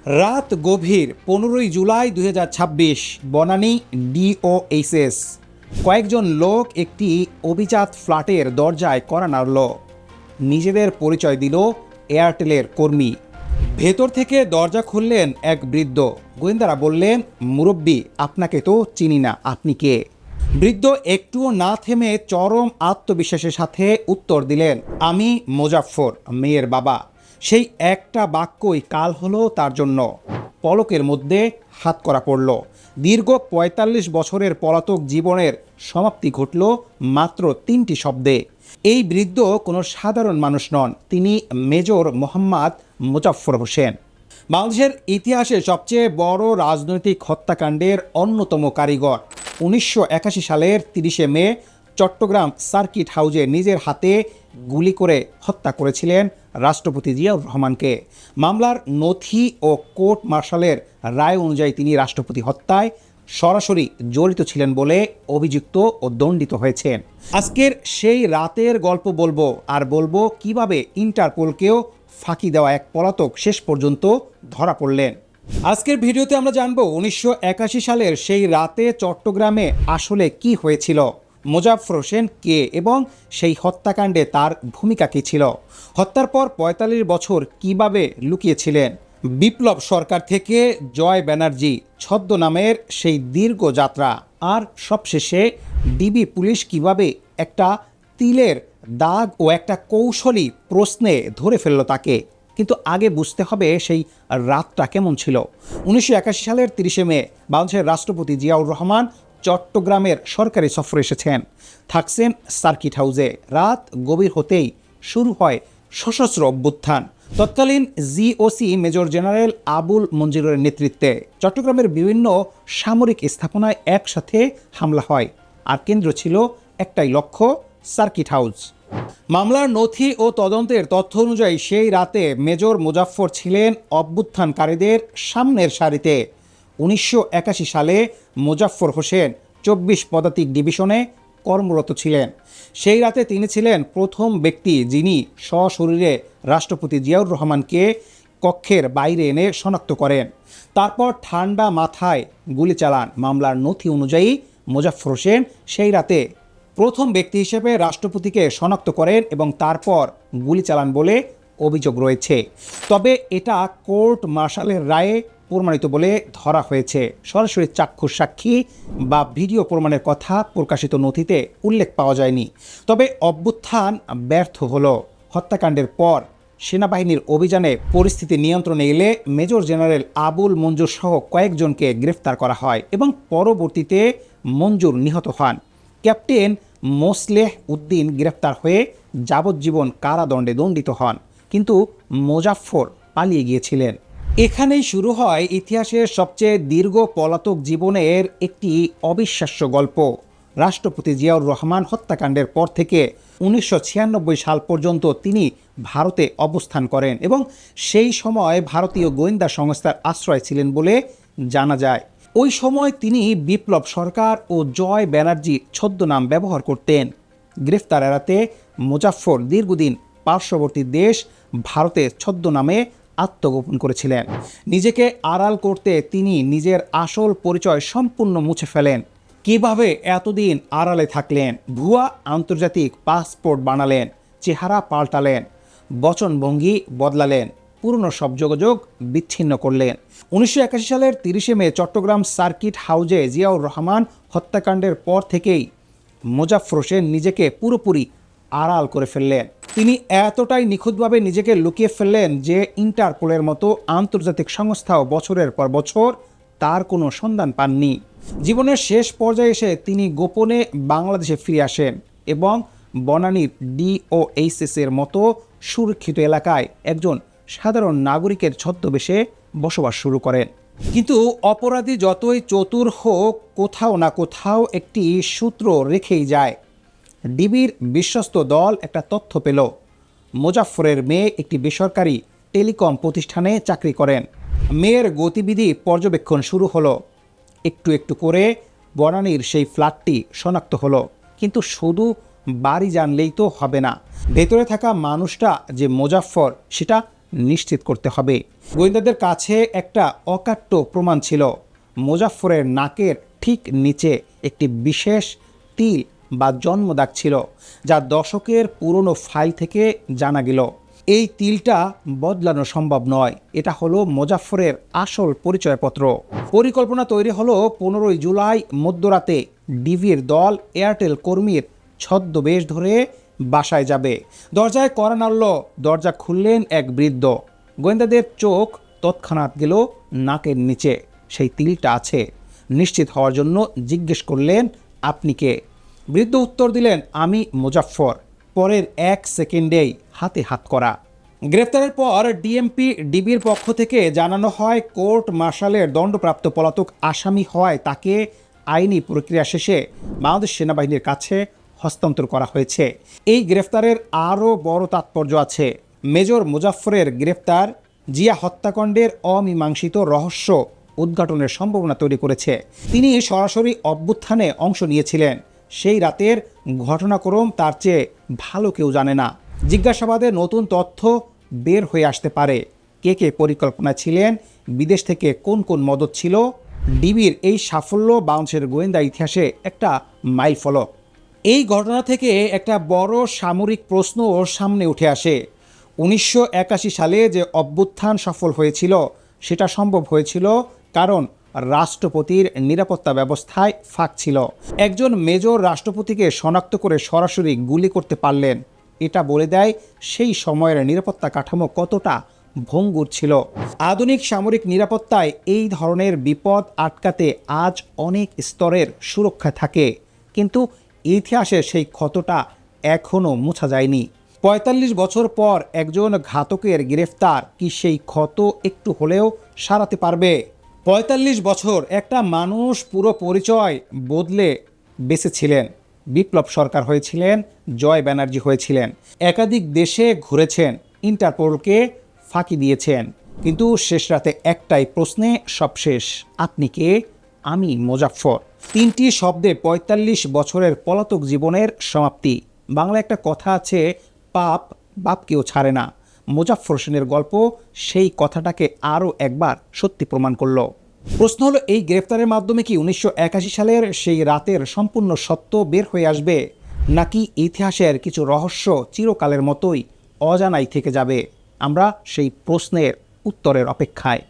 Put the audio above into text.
রাত গভীর 15ই জুলাই 2026 বনানী ডিওএইচএস। কয়েকজন লোক একটি অভিজাত ফ্ল্যাটের দরজায় কড়া নাড়ল। নিজেদের পরিচয় দিল এয়ারটেলের কর্মী। ভেতর থেকে দরজা খুললেন এক বৃদ্ধ। গোয়েন্দারা বললেন, মুরব্বী, আপনাকে তো চিনি না, আপনি কে? বৃদ্ধ একটুও না থেমে চরম আত্মবিশ্বাসের সাথে উত্তর দিলেন, আমি মোজাফফর, মেয়ের বাবা। সেই একটা বাক্যই কাল হলো তার জন্য। পলকের মধ্যে হাত করা পড়ল। দীর্ঘ ৪৫ বছরের পলাতক জীবনের সমাপ্তি ঘটল মাত্র ৩টি শব্দে। এই বৃদ্ধ কোনো সাধারণ মানুষ নন, তিনি মেজর মোহাম্মদ মোজাফফর হোসেন। বাংলাদেশের ইতিহাসে সবচেয়ে বড় রাজনৈতিক হত্যাকাণ্ডের অন্যতম কারিগর। ১৯৮১ সালের ৩০শে মে চট্টগ্রাম সার্কিট হাউজে নিজের হাতে গুলি করে হত্যা করেছিলেন রাষ্ট্রপতি জিয়াউর রহমানকে। মামলার নথি ও কোর্ট মার্শালের রায় অনুযায়ী তিনি রাষ্ট্রপতি হত্যায় সরাসরি জড়িত ছিলেন বলে অভিযুক্ত ও দণ্ডিত হয়েছেন। আজকের সেই রাতের গল্প বলবো, আর বলবো কিভাবে ইন্টারপোলকেও ফাঁকি দেওয়া এক পলাতক শেষ পর্যন্ত ধরা পড়লেন। আজকের ভিডিওতে আমরা জানবো ১৯৮১ সালের সেই রাতে চট্টগ্রামে আসলে কি হয়েছিল, মোজাফফর হোসেন কে এবং সেই হত্যাকাণ্ডে তার ভূমিকা কী ছিল, হত্যার পর ৪৫ বছর কিভাবে লুকিয়েছিলেন, বিপ্লব সরকার থেকে জয় ব্যানার্জি ছদ্মনামের সেই দীর্ঘ যাত্রা, আর সবশেষে ডিবি পুলিশ কিভাবে একটা তিলের দাগ ও একটা কৌশলী প্রশ্নে ধরে ফেলল তাকে। কিন্তু আগে বুঝতে হবে সেই রাতটা কেমন ছিল। ১৯৮১ সালের ৩০শে মে বাংলাদেশের রাষ্ট্রপতি জিয়াউর রহমান চট্টগ্রামের সরকারি সফরে এসেছেন, থাকছেন সার্কিট হাউজে। রাত গভীর হতেই শুরু হয় সশস্ত্র অভ্যুত্থান। তৎকালীন জিওসি মেজর জেনারেল আবুল মঞ্জুরের নেতৃত্বে চট্টগ্রামের বিভিন্ন সামরিক স্থাপনায় একসাথে হামলা হয়, আর কেন্দ্র ছিল একটাই লক্ষ্য, সার্কিট হাউজ। মামলার নথি ও তদন্তের তথ্য অনুযায়ী সেই রাতে মেজর মোজাফফর ছিলেন অভ্যুত্থানকারীদের সামনের সারিতে। ১৯৮১ সালে মোজাফফর হোসেন ২৪ পদাতিক ডিভিশনে কর্মরত ছিলেন। সেই রাতে তিনি ছিলেন প্রথম ব্যক্তি যিনি সশরীরে রাষ্ট্রপতি জিয়াউর রহমানকে কক্ষের বাইরে এনে শনাক্ত করেন। তারপর ঠান্ডা মাথায় গুলি চালান। মামলার নথি অনুযায়ী মোজাফফর হোসেন সেই রাতে প্রথম ব্যক্তি হিসেবে রাষ্ট্রপতিকে শনাক্ত করেন এবং তারপর গুলি চালান বলে অভিযোগ রয়েছে। তবে এটা কোর্ট মার্শালের রায়ে প্রমাণিত বলে ধরা হয়েছে। সরাসরি চাক্ষুষ সাক্ষী বা ভিডিও প্রমাণের কথা প্রকাশিত নথিতে উল্লেখ পাওয়া যায়নি। তবে অভ্যুত্থান ব্যর্থ হলো। হত্যাকাণ্ডের পর সেনাবাহিনীর অভিযানে পরিস্থিতি নিয়ন্ত্রণে এলে মেজর জেনারেল আবুল মঞ্জুর সহ কয়েকজনকে গ্রেফতার করা হয় এবং পরবর্তীতে মঞ্জুর নিহত হন। ক্যাপ্টেন মোসলেহ উদ্দিন গ্রেফতার হয়ে যাবজ্জীবন কারাদণ্ডে দণ্ডিত হন, কিন্তু মোজাফফর পালিয়ে গিয়েছিলেন। এখানেই শুরু হয় ইতিহাসের সবচেয়ে দীর্ঘ পলাতক জীবনের একটি অবিশ্বাস্য গল্প। রাষ্ট্রপতি জিয়াউর রহমান হত্যাকাণ্ডের পর থেকে ১৯৯৬ সাল পর্যন্ত তিনি ভারতে অবস্থান করেন এবং সেই সময় ভারতীয় গোয়েন্দা সংস্থার আশ্রয় ছিলেন বলে জানা যায়। ওই সময় তিনি বিপ্লব সরকার ও জয় ব্যানার্জি ছদ্মনাম ব্যবহার করতেন। গ্রেফতার এড়াতে মোজাফফর দীর্ঘদিন পার্শ্ববর্তী দেশ ভারতের ছদ্মনামে আত্মগোপন করেছিলেন। নিজেকে আড়াল করতে তিনি নিজের আসল পরিচয় সম্পূর্ণ মুছে ফেলেন। কিভাবে এতদিন আড়ালে থাকলেন? ভুয়া আন্তর্জাতিক পাসপোর্ট বানালেন, চেহারা পাল্টালেন, বচনভঙ্গি বদলালেন, পুরনো সব যোগাযোগ বিচ্ছিন্ন করলেন। ১৯৮১ সালের ৩০শে মে চট্টগ্রাম সার্কিট হাউজে জিয়াউর রহমান হত্যাকাণ্ডের পর থেকেই মোজাফফর হোসেন নিজেকে পুরোপুরি আড়াল করে ফেললেন। তিনি এতটাই নিখুঁতভাবে নিজেকে লুকিয়ে ফেললেন যে ইন্টারপোলের মতো আন্তর্জাতিক সংস্থাও বছরের পর বছর তার কোনো সন্ধান পাননি। জীবনের শেষ পর্যায়ে এসে তিনি গোপনে বাংলাদেশে ফিরে আসেন এবং বনানীর ডিওএইচএস এর মতো সুরক্ষিত এলাকায় একজন সাধারণ নাগরিকের ছদ্মবেশে বসবাস শুরু করেন। কিন্তু অপরাধী যতই চতুর হোক, কোথাও না কোথাও একটি সূত্র রেখেই যায়। ডিবির বিশ্বস্ত দল একটা তথ্য পেল, মোজাফফরের মেয়ে একটি বেসরকারি টেলিকম প্রতিষ্ঠানে চাকরি করেন। মেয়ের গতিবিধি পর্যবেক্ষণ শুরু হলো। একটু একটু করে বনানীর সেই ফ্ল্যাটটি শনাক্ত হলো। কিন্তু শুধু বাড়ি জানলেই তো হবে না, ভেতরে থাকা মানুষটা যে মোজাফফর সেটা নিশ্চিত করতে হবে। গোয়েন্দাদের কাছে একটা অকাট্য প্রমাণ ছিল। মোজাফফরের নাকের ঠিক নিচে একটি বিশেষ তিল বা জন্মদাগ ছিল, যা দশকের পুরনো ফাইল থেকে জানা গেল। এই তিলটা বদলানো সম্ভব নয়। এটা হলো মোজাফফরের আসল পরিচয়পত্র। পরিকল্পনা তৈরি হলো 15ই জুলাই মধ্যরাতে। ডিবির দল এয়ারটেল কর্মীর ছদ্মবেশ ধরে বাসায় যাবে। দরজায় কড়া নাড়ল। দরজা খুললেন এক বৃদ্ধ। গোয়েন্দাদের চোখ তৎক্ষণাৎ গেল নাকের নিচে। সেই তিলটা আছে। নিশ্চিত হওয়ার জন্য জিজ্ঞেস করলেন, আপনি কে? বৃদ্ধ উত্তর দিলেন, আমি মোজাফফর। পরের 1 সেকেন্ডেই হাতে হাত করা। গ্রেফতারের পর ডিবির পক্ষ থেকে জানানো হয়, কোর্ট মার্শালের দণ্ডপ্রাপ্ত পলাতক আসামি হওয়ায় তাকে আইনি প্রক্রিয়া শেষে বাংলাদেশ সেনাবাহিনীর কাছে হস্তান্তর করা হয়েছে। এই গ্রেফতারের আরও বড় তাৎপর্য আছে। মেজর মোজাফফরের গ্রেফতার জিয়া হত্যাকাণ্ডের অমীমাংসিত রহস্য উদ্ঘাটনের সম্ভাবনা তৈরি করেছে। তিনি সরাসরি অভ্যুত্থানে অংশ নিয়েছিলেন। সেই রাতের ঘটনাক্রম তার চেয়ে ভালো কেউ জানে না। জিজ্ঞাসাবাদে নতুন তথ্য বের হয়ে আসতে পারে। কে কে পরিকল্পনা ছিলেন, বিদেশ থেকে কোন কোন মদত ছিল। ডিবির এই সাফল্য বাংলাদেশের গোয়েন্দা ইতিহাসে একটা মাইলফলক। এই ঘটনা থেকে একটা বড় সামরিক প্রশ্ন সামনে উঠে আসে। 1981 সালে যে অভ্যুত্থান সফল হয়েছিল, সেটা সম্ভব হয়েছিল কারণ রাষ্ট্রপতির নিরাপত্তা ব্যবস্থায় ফাঁক ছিল। একজন মেজর রাষ্ট্রপতিকে শনাক্ত করে সরাসরি গুলি করতে পারলেন। এটা বলে দেয় সেই সময়ের নিরাপত্তা কাঠামো কতটা ভঙ্গুর ছিল। আধুনিক সামরিক নিরাপত্তায় এই ধরনের বিপদ আটকাতে আজ অনেক স্তরের সুরক্ষা থাকে, কিন্তু ইতিহাসে সেই ক্ষতটা এখনও মুছা যায়নি। 45 বছর পর একজন ঘাতকের গ্রেফতার কি সেই ক্ষত একটু হলেও সারাতে পারবে? 45 বছর একটা মানুষ পুরো পরিচয় বদলে বেঁচেছিলেন। বিপ্লব সরকার হয়েছিলেন, জয় ব্যানার্জি হয়েছিলেন, একাধিক দেশে ঘুরেছেন, ইন্টারপোলকে ফাঁকি দিয়েছেন, কিন্তু শেষ রাতে একটাই প্রশ্নে সব শেষ, আপনি কে? আমি মোজাফফর। 3টি শব্দে 45 বছরের পলাতক জীবনের সমাপ্তি। বাংলা একটা কথা আছে, পাপ বাপকেও ছাড়ে না। মোজাফফর হোসেনের গল্প সেই কথাটাকে আরও একবার সত্যি প্রমাণ করল। প্রশ্ন হলো, এই গ্রেফতারের মাধ্যমে কি 1981 সালের সেই রাতের সম্পূর্ণ সত্য বের হয়ে আসবে, নাকি ইতিহাসের কিছু রহস্য চিরকালের মতোই অজানাই থেকে যাবে? আমরা সেই প্রশ্নের উত্তরের অপেক্ষায়।